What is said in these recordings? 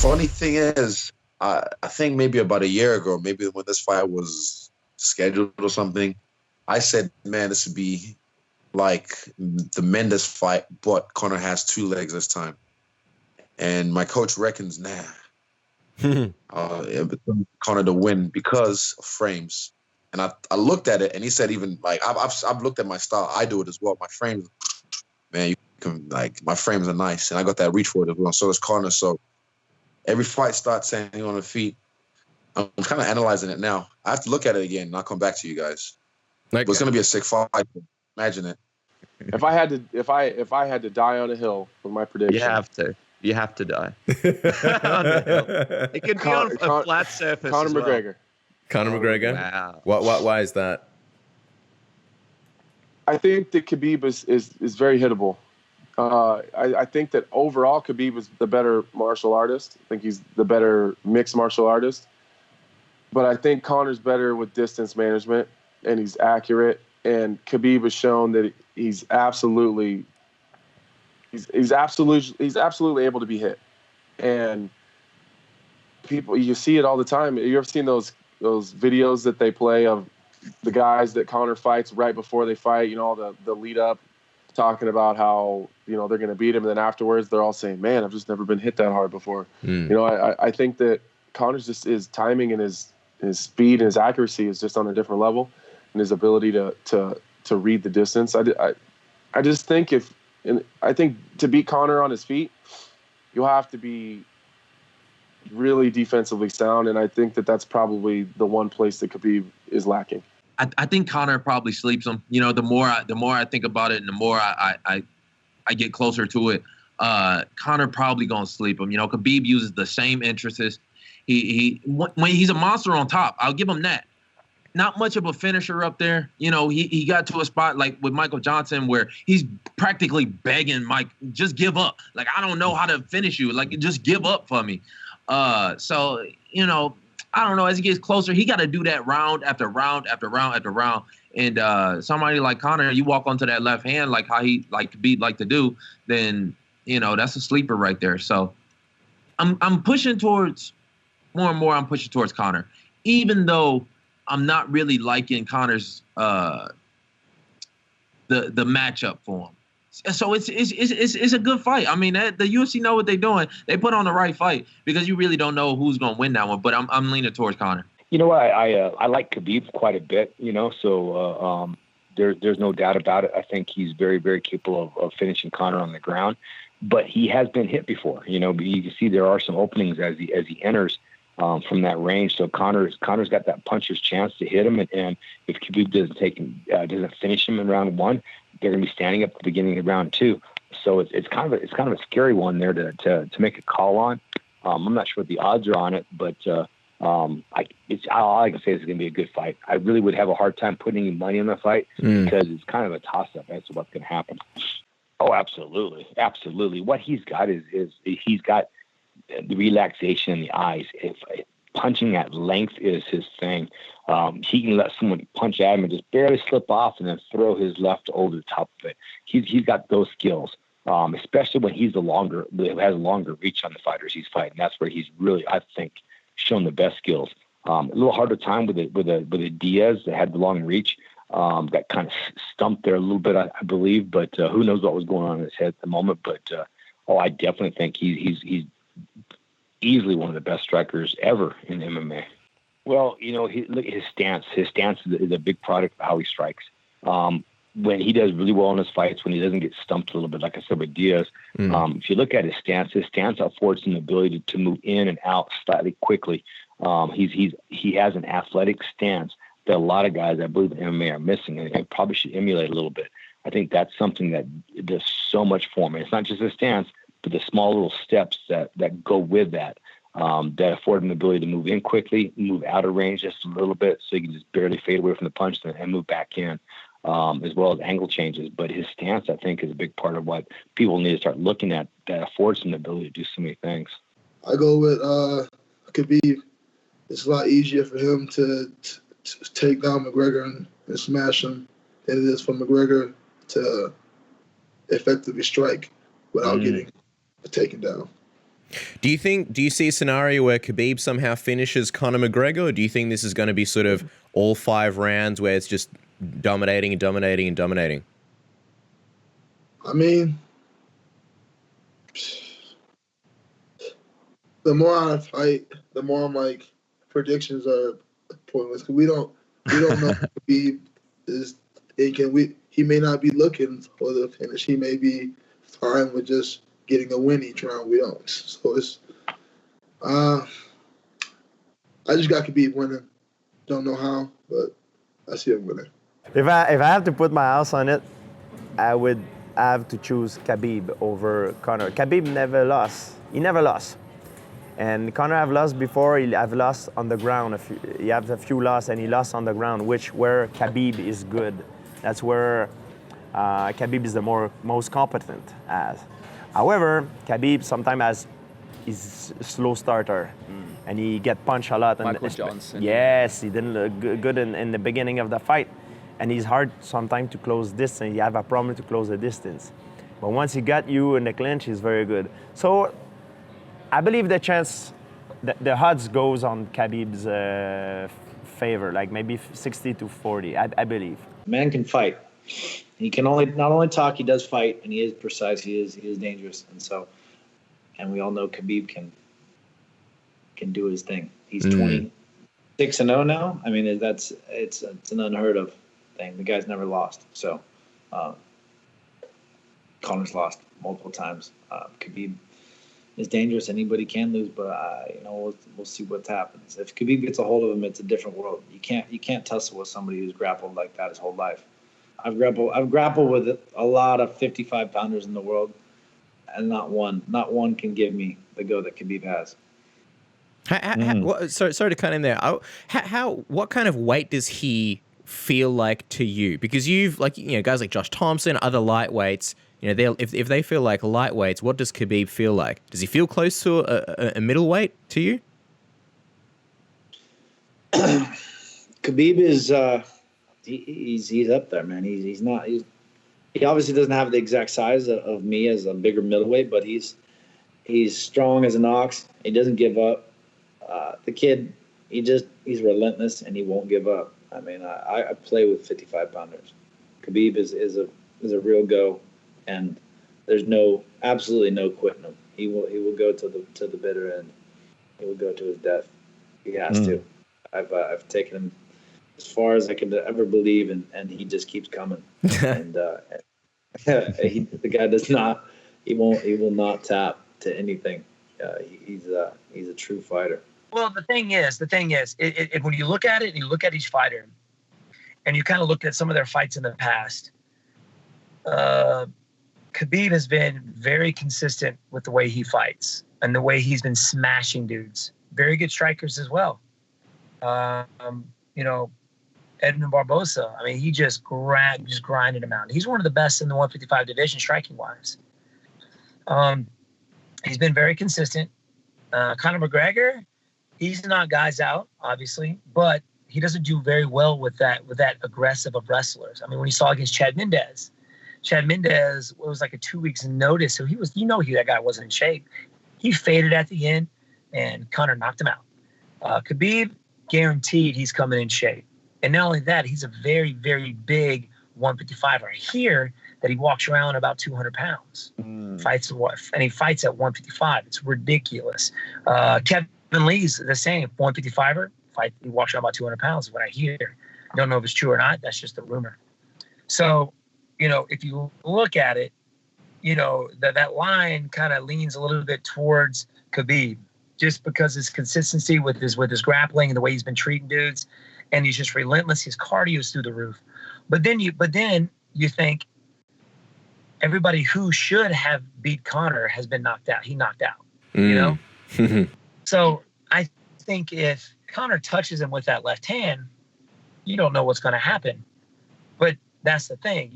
funny thing is, I think maybe about a year ago, maybe when this fight was scheduled or something, I said, man, this would be like the Mendes fight, but Conor has 2 legs this time. And my coach reckons, Conor to win because of frames. And I looked at it, and he said, even like I've looked at my style. I do it as well. My frames, man, you can like my frames are nice, and I got that reach for it as well. So does Conor. So every fight starts standing on the feet. I'm kind of analyzing it now. I have to look at it again, and I'll come back to you guys. But it's gonna be a sick fight. Imagine it. If I had to die on a hill with my prediction, you have to die. On the hill. It could be on a flat surface. Conor McGregor. Conor McGregor. Wow. Why is that? I think that Khabib is very hittable. I think that overall Khabib is the better martial artist. I think he's the better mixed martial artist. But I think Conor's better with distance management, and he's accurate. And Khabib has shown that he's absolutely able to be hit. And people, you see it all the time. You ever seen those videos that they play of the guys that Conor fights right before they fight? You know, all the lead up, talking about how they're going to beat him, and then afterwards they're all saying, "Man, I've just never been hit that hard before." I think that Conor's just his timing and his speed and his accuracy is just on a different level. And his ability to read the distance. I just think I think to beat Conor on his feet, you'll have to be really defensively sound, and I think that's probably the one place that Khabib is lacking. I think Conor probably sleeps him. The more I think about it, and the more I get closer to it, Conor probably gonna sleep him. Khabib uses the same interests. When he's a monster on top, I'll give him that. Not much of a finisher up there. He got to a spot like with Michael Johnson where he's practically begging Mike, just give up. Like, I don't know how to finish you. Like, just give up for me. So, I don't know. As he gets closer, he got to do that round after round after round after round. And somebody like Conor, you walk onto that left hand like how he like to do, then, that's a sleeper right there. So I'm pushing towards more and more. I'm pushing towards Conor, even though I'm not really liking Conor's the matchup for him. So it's a good fight. I mean, the UFC know what they're doing. They put on the right fight because you really don't know who's gonna win that one. But I'm leaning towards Conor. You know what? I like Khabib quite a bit. So there's no doubt about it. I think he's very, very capable of finishing Conor on the ground. But he has been hit before. But you can see there are some openings as he enters. From that range, so Conor's got that puncher's chance to hit him, and if Khabib doesn't finish him in round 1, they're going to be standing up at the beginning of round 2. So it's kind of a scary one there to make a call on. I'm not sure what the odds are on it, but all I can say is it's going to be a good fight. I really would have a hard time putting any money on the fight because it's kind of a toss-up as to what's going to happen. Oh, absolutely. What he's got is he's got the relaxation in the eyes. If punching at length is his thing, he can let someone punch at him and just barely slip off and then throw his left over the top of it. He's got those skills, especially when has a longer reach on the fighters he's fighting. That's where he's really, I think, shown the best skills. A little harder time with a Diaz that had the long reach. Got kind of stumped there a little bit, I believe, but who knows what was going on in his head at the moment. But I definitely think he's easily one of the best strikers ever in MMA. Well, look at his stance. His stance is a big product of how he strikes. When he does really well in his fights, when he doesn't get stumped a little bit, like I said with Diaz, if you look at his stance affords him the ability to move in and out slightly quickly. He has an athletic stance that a lot of guys, I believe, in MMA are missing, and they probably should emulate a little bit. I think that's something that does so much for me. It's not just his stance, but the small little steps that go with that afford him the ability to move in quickly, move out of range just a little bit so he can just barely fade away from the punch and move back in, as well as angle changes. But his stance, I think, is a big part of what people need to start looking at that affords him the ability to do so many things. I go with Khabib. It's a lot easier for him to take down McGregor and smash him than it is for McGregor to effectively strike without getting taken down. Do you see a scenario where Khabib somehow finishes Conor McGregor, or do you think this is going to be sort of all 5 rounds where it's just dominating and dominating and dominating? I mean, the more I fight, the more I'm like, predictions are pointless because we don't know if he may not be looking for the finish. He may be fine with just getting a win each round. We don't. So it's I just got Khabib winning. Don't know how, but I see him winning. If I have to put my house on it, I would have to choose Khabib over Conor. Khabib never lost. He never lost. And Conor have lost before. He have lost on the ground. He has a few losses, and he lost on the ground, where Khabib is good. That's where Khabib is the most competent as. However, Khabib sometimes is a slow starter, and he get punched a lot. Michael Johnson. Yes, he didn't look good in the beginning of the fight, and he's hard sometimes to close distance. You have a problem to close the distance. But once he got you in the clinch, he's very good. So I believe the chance, the odds goes on Khabib's favor, like maybe 60-40, I believe. Man can fight. He can not only talk, he does fight, and he is precise. He is dangerous, and we all know Khabib can do his thing. He's 26-0 now. I mean, it's an unheard of thing. The guy's never lost. So Conor's lost multiple times. Khabib is dangerous. Anybody can lose, but we'll see what happens. If Khabib gets a hold of him, it's a different world. You can't tussle with somebody who's grappled like that his whole life. I've grappled with a lot of 55-pounders in the world, and not one can give me the go that Khabib has. Sorry to cut in there. What kind of weight does he feel like to you? Because you've guys like Josh Thompson, other lightweights. If they feel like lightweights, what does Khabib feel like? Does he feel close to a middleweight to you? Khabib is he's up there, man. He obviously doesn't have the exact size of me as a bigger middleweight, but he's strong as an ox. He doesn't give up. The kid, he's relentless and he won't give up. I mean, I play with 55-pounders. Khabib is a real go. And there's absolutely no quitting him. He will go to the bitter end. He will go to his death. He has to. I've taken him as far as I could ever believe, and he just keeps coming. And the guy does not. He will not tap to anything. He's a true fighter. Well, the thing is, when you look at it and you look at each fighter, and you kind of look at some of their fights in the past. Khabib has been very consistent with the way he fights and the way he's been smashing dudes. Very good strikers as well. Edmund Barbosa, I mean, he just grinded him out. He's one of the best in the 155 division striking-wise. He's been very consistent. Conor McGregor, he's not guys out, obviously, but he doesn't do very well with that aggressive of wrestlers. I mean, when you saw against Chad Mendez was like a 2 weeks notice. So that guy wasn't in shape. He faded at the end and Conor knocked him out. Khabib, guaranteed he's coming in shape. And not only that, he's a very, very big 155er. I hear that he walks around about 200 pounds. And he fights at 155. It's ridiculous. Kevin Lee's the same, 155er. He walks around about 200 pounds is what I hear. I don't know if it's true or not. That's just a rumor. So, if you look at it, that line kind of leans a little bit towards Khabib just because his consistency with his grappling and the way he's been treating dudes, and he's just relentless. His cardio is through the roof. But then you think everybody who should have beat Conor has been knocked out. He knocked out, So I think if Conor touches him with that left hand, you don't know what's going to happen. But that's the thing.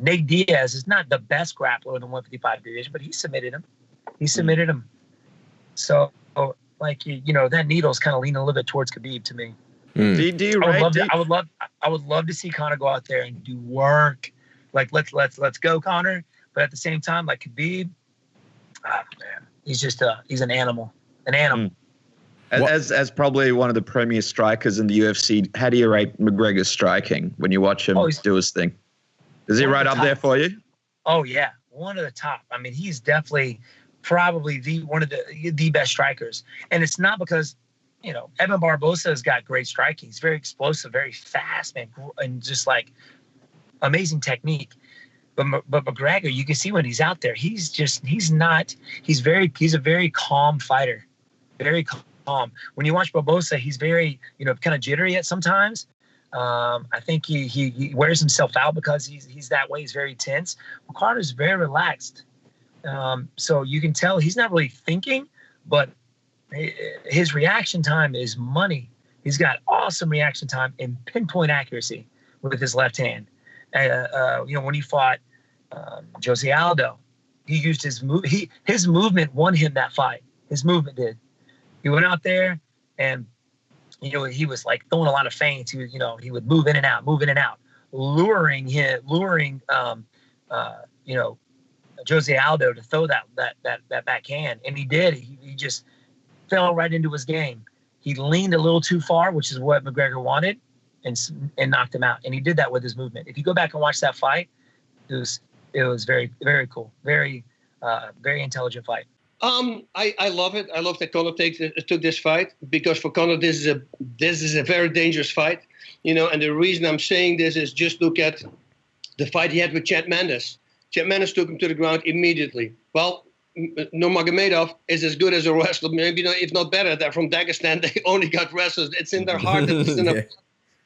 Nate Diaz is not the best grappler in the 155 division, but he submitted him. So, that needle's kind of leaning a little bit towards Khabib to me. I would love to see Conor go out there and do work like let's go, Conor. But at the same time, like Khabib, man, he's an animal, As probably one of the premier strikers in the UFC, how do you rate McGregor's striking when you watch him do his thing? Is he right up there for you? Oh yeah, one of the top. I mean, he's definitely probably one of the best strikers, and it's not because Evan Barbosa has got great striking. He's very explosive, very fast, man, and just like amazing technique. But McGregor, you can see when he's out there, he's a very calm fighter, very calm. When you watch Barbosa, he's very, kind of jittery at sometimes. I think he wears himself out because he's that way. He's very tense. Connor's very relaxed. So you can tell he's not really thinking, but his reaction time is money. He's got awesome reaction time and pinpoint accuracy with his left hand. When he fought Jose Aldo, he used his movement won him that fight. His movement did. He went out there and he was like throwing a lot of feints. He would move in and out, luring Jose Aldo to throw that backhand, and he did. He just fell right into his game. He leaned a little too far, which is what McGregor wanted, and knocked him out. And he did that with his movement. If you go back and watch that fight, it was very, very cool, very intelligent fight. I love it. I love that Conor took this fight, because for Conor this is a very dangerous fight, And the reason I'm saying this is just look at the fight he had with Chad Mendes. Chad Mendes took him to the ground immediately. Well, Nurmagomedov is as good as a wrestler, maybe if not better. They're from Dagestan. They only got wrestlers. It's in their heart. It's in their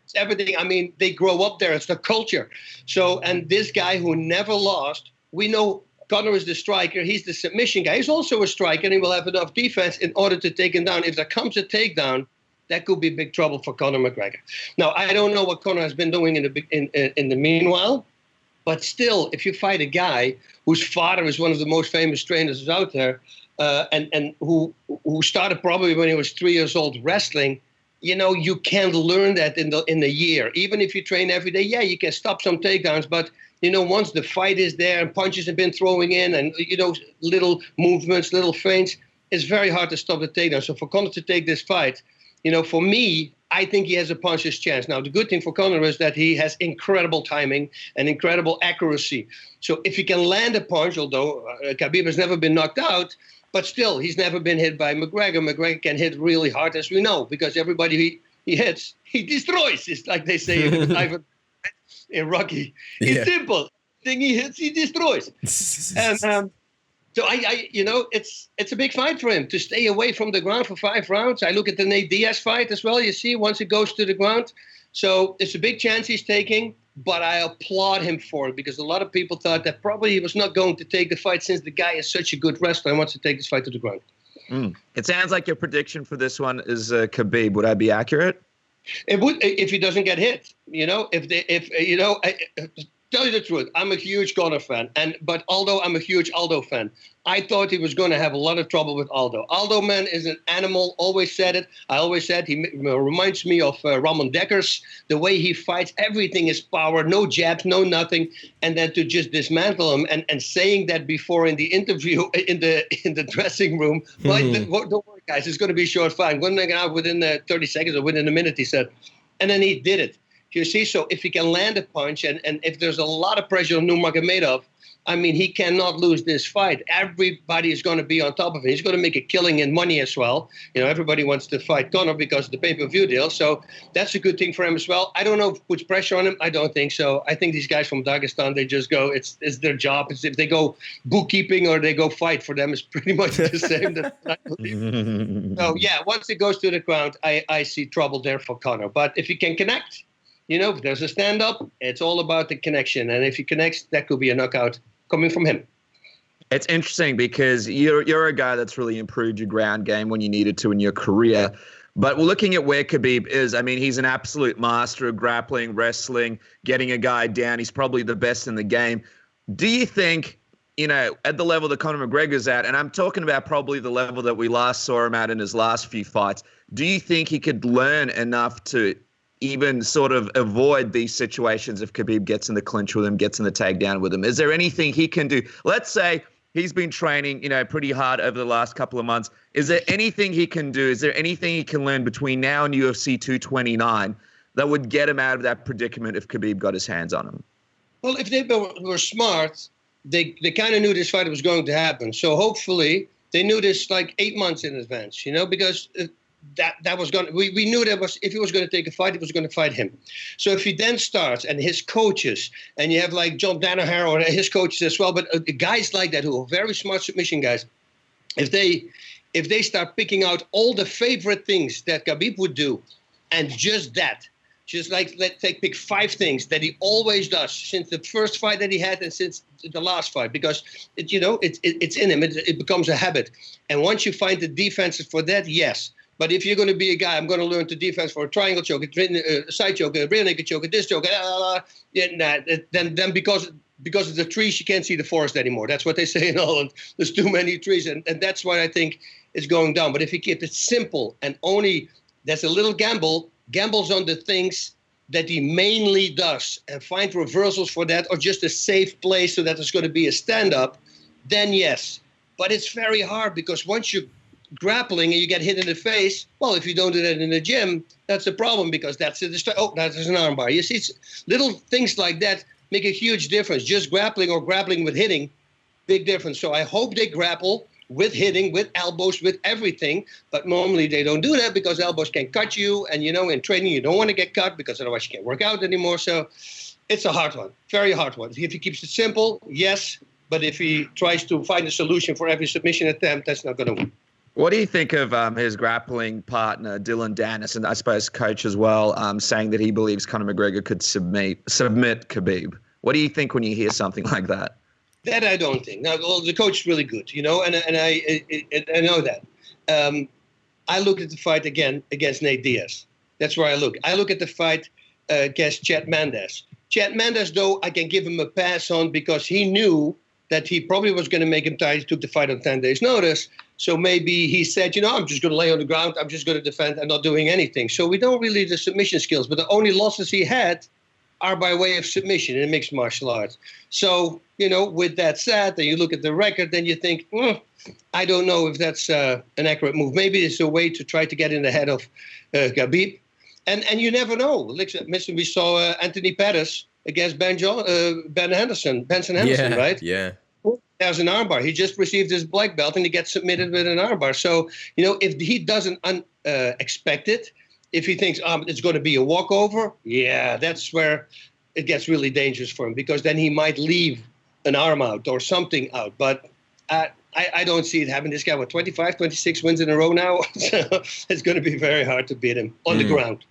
it's everything. I mean, they grow up there. It's the culture. So, and this guy who never lost, we know Conor is the striker. He's the submission guy. He's also a striker, and he will have enough defense in order to take him down. If there comes a takedown, that could be big trouble for Conor McGregor. Now, I don't know what Conor has been doing in the meanwhile, but still, if you fight a guy whose father is one of the most famous trainers out there, and who started probably when he was 3 years old wrestling, you can't learn that in a year. Even if you train every day, yeah, you can stop some takedowns, but once the fight is there and punches have been throwing in and, little movements, little feints, it's very hard to stop the takedown. So for Conor to take this fight, for me, I think he has a puncher's chance. Now, the good thing for Conor is that he has incredible timing and incredible accuracy. So if he can land a punch, although Khabib has never been knocked out, but still, he's never been hit by McGregor. McGregor can hit really hard, as we know, because everybody he hits, he destroys. It's like they say in Rocky. It's simple. Thing he hits, he destroys. And so it's a big fight for him to stay away from the ground for 5 rounds. I look at the Nate Diaz fight as well. You see, once it goes to the ground. So it's a big chance he's taking, but I applaud him for it, because a lot of people thought that probably he was not going to take the fight since the guy is such a good wrestler and wants to take this fight to the ground. It sounds like your prediction for this one is Khabib. Would I be accurate? It would, if he doesn't get hit. Tell you the truth, I'm a huge Conor fan, but although I'm a huge Aldo fan, I thought he was going to have a lot of trouble with Aldo. Aldo, man, is an animal. Always said it. I always said he reminds me of Ramon Dekkers. The way he fights, everything is power, no jabs, no nothing, and then to just dismantle him and saying that before in the interview in the dressing room. Right, don't worry, guys, it's going to be a short fight. I'm going to get out within 30 seconds or within a minute, he said, and then he did it. You see, so if he can land a punch and if there's a lot of pressure on Nurmagomedov, I mean, he cannot lose this fight. Everybody is going to be on top of him. He's going to make a killing in money as well. Everybody wants to fight Conor because of the pay-per-view deal. So that's a good thing for him as well. I don't know if it puts pressure on him. I don't think so. I think these guys from Dagestan, they just go, it's their job. It's if they go bookkeeping or they go fight, for them, it's pretty much the same. So, yeah, once it goes to the ground, I see trouble there for Conor. But if he can connect, if there's a stand-up, it's all about the connection. And if he connects, that could be a knockout coming from him. It's interesting because you're a guy that's really improved your ground game when you needed to in your career. But looking at where Khabib is, I mean, he's an absolute master of grappling, wrestling, getting a guy down. He's probably the best in the game. Do you think, at the level that Conor McGregor's at, and I'm talking about probably the level that we last saw him at in his last few fights, do you think he could learn enough to even sort of avoid these situations if Khabib gets in the clinch with him, gets in the takedown with him? Is there anything he can do? Let's say he's been training, pretty hard over the last couple of months. Is there anything he can do? Is there anything he can learn between now and UFC 229 that would get him out of that predicament if Khabib got his hands on him? Well, if they were smart, they kind of knew this fight was going to happen. So hopefully they knew this like 8 months in advance, because that was going. We knew that if he was going to take a fight, he was going to fight him. So if he then starts and his coaches, and you have like John Danaher or his coaches as well, but guys like that who are very smart submission guys, if they start picking out all the favorite things that Khabib would do, and just like pick 5 things that he always does since the first fight that he had and since the last fight, because it's in him. It becomes a habit, and once you find the defenses for that, yes. But if you're going to be a guy, I'm going to learn to defense for a triangle choke, a side choke, a rear naked choke, a disc choke, then because of the trees, you can't see the forest anymore. That's what they say in Holland. There's too many trees, and that's what I think is going down. But if you keep it simple and only there's a little gambles on the things that he mainly does, and find reversals for that, or just a safe place so that there's going to be a stand-up, then yes. But it's very hard, because once you're grappling and you get hit in the face, well, if you don't do that in the gym, that's a problem, because that's an armbar. You see, little things like that make a huge difference. Just grappling or grappling with hitting, big difference. So I hope they grapple with hitting, with elbows, with everything. But normally they don't do that, because elbows can cut you. And, in training, you don't want to get cut, because otherwise you can't work out anymore. So it's a hard one, very hard one. If he keeps it simple, yes. But if he tries to find a solution for every submission attempt, that's not going to win. What do you think of his grappling partner, Dylan Dennis, and I suppose coach as well, saying that he believes Conor McGregor could submit Khabib? What do you think when you hear something like that? That I don't think. Now, well, the coach is really good, and I know that. I look at the fight again against Nate Diaz. That's where I look. I look at the fight against Chad Mendes. Chad Mendes, though, I can give him a pass on, because he knew that he probably was going to make him tired. He took the fight on 10 days' notice. So maybe he said, I'm just going to lay on the ground. I'm just going to defend and not doing anything. So we don't really the submission skills. But the only losses he had are by way of submission in mixed martial arts. So, with that said, then you look at the record, then you think, I don't know if that's an accurate move. Maybe it's a way to try to get in the head of Khabib. And you never know. Listen, we saw Anthony Pettis against Benson Henderson, right? Yeah. There's an armbar. He just received his black belt, and he gets submitted with an armbar. So, if he doesn't expect it, if he thinks it's going to be a walkover, yeah, that's where it gets really dangerous for him, because then he might leave an arm out or something out. But I don't see it happening. This guy with 25, 26 wins in a row now, so it's going to be very hard to beat him on the ground.